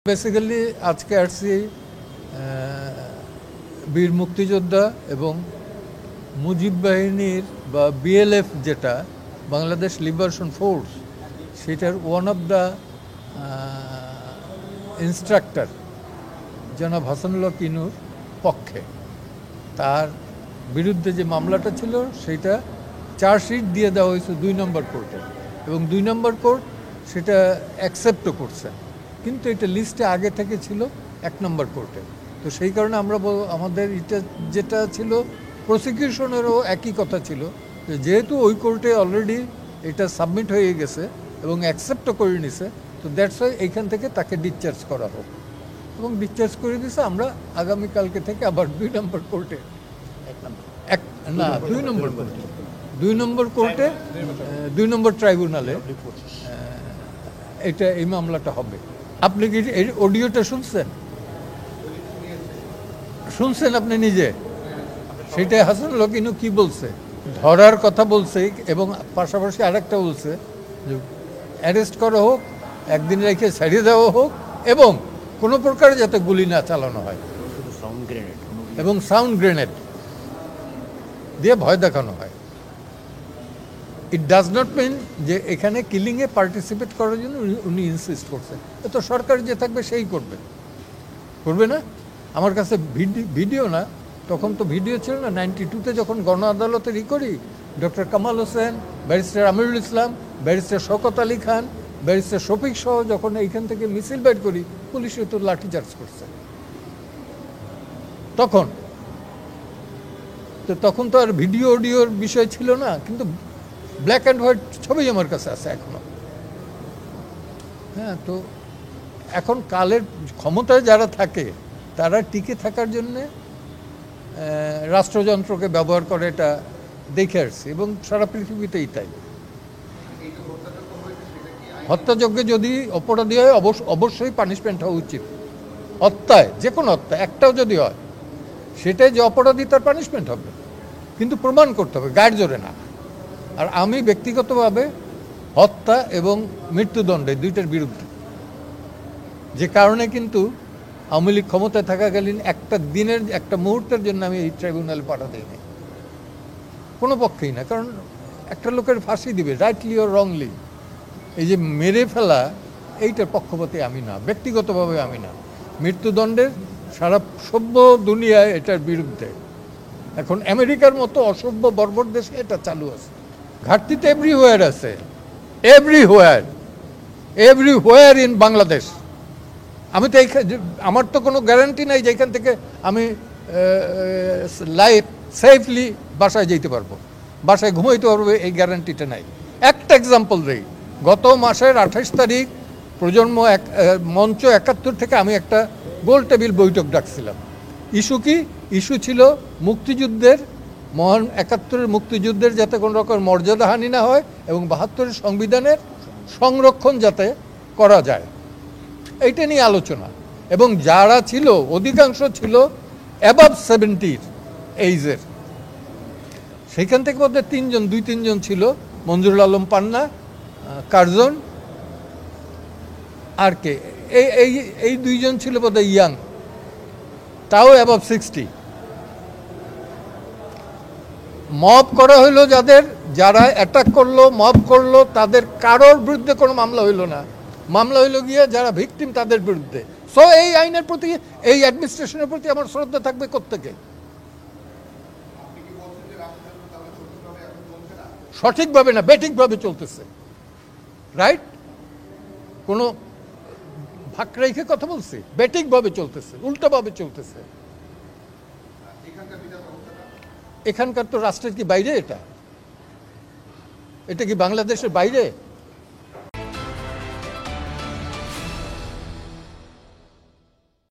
Basically আজকে আসছি বীর মুক্তিযোদ্ধা এবং মুজিব বাহিনীর বা বিএলএফ যেটা বাংলাদেশ লিবারেশন ফোর্স সেটার ওয়ান অফ দ্য ইনস্ট্রাক্টর জনাব হাসানুল্লাহ কিনুর পক্ষে তার বিরুদ্ধে যে মামলাটা ছিল সেটা চার্জশিট দিয়ে দেওয়া হয়েছে 2 নম্বর কোর্টে এবং 2 নম্বর কোর্ট সেটা অ্যাকসেপ্টও করছে, কিন্তু এটা লিস্টে আগে থেকে ছিল 1 নম্বর কোর্টে। তো সেই কারণে আমরা আমাদের এটা যেটা ছিল প্রসিকিউশনেরও একই কথা ছিল যে যেহেতু ওই কোর্টে অলরেডি এটা সাবমিট হয়ে গেছে এবং অ্যাকসেপ্টও করে নিছে, তো দ্যাটস ওয়াই এইখান থেকে তাকে ডিসচার্জ করা হোক এবং ডিসচার্জ করে দিছে। আমরা আগামীকালকে থেকে আবার 2 নম্বর কোর্টে 2 নম্বর কোর্টে 2 নম্বর কোর্টে 2 নম্বর ট্রাইব্যুনালে এটা এই মামলাটা হবে। আপনি কি এই অডিওটা শুনছেন আপনি নিজে? সেটা হাসানুল্লাহ কিনু কি বলছে, ধরার কথা বলছে এবং পাশাপাশি আরেকটা বলছে যে অ্যারেস্ট করা হোক, একদিন রেখে ছাড়িয়ে দেওয়া হোক এবং কোনো প্রকার যাতে গুলি না চালানো হয় এবং সাউন্ড গ্রেনেড দিয়ে ভয় দেখানো হয়। ইট ডাজ নট মিন যে এখানে কিলিংয়ে পার্টিসিপেট করার জন্য উনি ইনসিস্ট করছেন। তো সরকার যে থাকবে সেই করবে না। আমার কাছে ভিডিও না, তখন তো ভিডিও ছিল না। 92-তে যখন গণ আদালতে করি, doctor Kamal Hossain, barrister Amirul Islam, barrister Shawkat Ali Khan, barrister Shafiq সহ যখন এইখান থেকে মিছিল বের করি, পুলিশে তো লাঠিচার্জ করছে। তখন তো আর ভিডিও অডিওর বিষয় ছিল না, কিন্তু ব্ল্যাক অ্যান্ড হোয়াইট ছবি আমার কাছে আছে এখনো। হ্যাঁ, তো এখন কালের ক্ষমতায় যারা থাকে তারা টিকে থাকার জন্যে রাষ্ট্রযন্ত্রকে ব্যবহার করে, এটা দেখে আসছি এবং সারা পৃথিবীতেই তাই। হত্যাযজ্ঞে যদি অপরাধী হয় অবশ্যই পানিশমেন্ট হওয়া উচিত। হত্যায় যে কোনো হত্যা একটাও যদি হয় সেটাই যে অপরাধী তার পানিশমেন্ট হবে, কিন্তু প্রমাণ করতে হবে, গায়ের জোরে না। আর আমি ব্যক্তিগতভাবে হত্যা এবং মৃত্যুদণ্ডে দুইটার বিরুদ্ধে, যে কারণে কিন্তু আওয়ামী লীগ ক্ষমতায় থাকাকালীন একটা দিনের একটা মুহূর্তের জন্য আমি এই ট্রাইব্যুনালে পাঠাতে দিই কোনো পক্ষেই না। কারণ একটা লোকের ফাঁসি দিবে রাইটলি ও রংলি, এই যে মেরে ফেলা, এইটার পক্ষপাতী আমি না, ব্যক্তিগতভাবে আমি না। মৃত্যুদণ্ডের সারা সভ্য দুনিয়ায় এটার বিরুদ্ধে। এখন আমেরিকার মতো অসভ্য বর্বর দেশে এটা চালু আছে। ঘাটতি তো এভরিহোয়ার আছে, এভরিহোয়ার ইন বাংলাদেশ। আমি তো আমার তো কোনো গ্যারান্টি নাই যে এখান থেকে আমি সেফলি বাসায় যেতে পারবো, বাসায় ঘুমাইতে পারবো, এই গ্যারান্টিটা নাই। একটা এক্সাম্পল দেই, গত মাসের 28 তারিখ প্রজন্ম মঞ্চ 71 থেকে আমি একটা গোল টেবিল বৈঠক ডাকছিলাম। ইস্যু কি? ইস্যু ছিল মুক্তিযুদ্ধের, মহান 71-এর মুক্তিযুদ্ধের যাতে কোনো রকম মর্যাদাহানি না হয় এবং 72-এর সংবিধানের সংরক্ষণ যাতে করা যায়, এইটা নিয়ে আলোচনা। এবং যারা ছিল অধিকাংশ ছিল অ্যাবাভ 70 এইজের। সেইখান থেকে বোধহয় 2-3 জন ছিল, মঞ্জুরুল আলম পান্না, কার্জন, আর কে, এই 2 জন ছিল বোধহয় ইয়াং, তাও অ্যাবাভ 60। মব করা হইলো, যারা অ্যাটাক করলো, মব করলো, তাদের কারোর বিরুদ্ধে কোনো মামলা হইলো না। মামলা হইলো গিয়ে যারা ভিকটিম তাদের বিরুদ্ধে। সো এই আইনের প্রতি, এই অ্যাডমিনিস্ট্রেশনের প্রতি আমার শ্রদ্ধা থাকবে কোত্থেকে? সঠিকভাবে না, বেঠিকভাবে চলতেছে। রাইট? কোনো ভাগ রেখে কথা বলছি? বেঠিকভাবে চলতেছে, উল্টোভাবে চলতেছে। এখানকার তো রাষ্ট্রের কি বাইরে? এটা কি বাংলাদেশের বাইরে?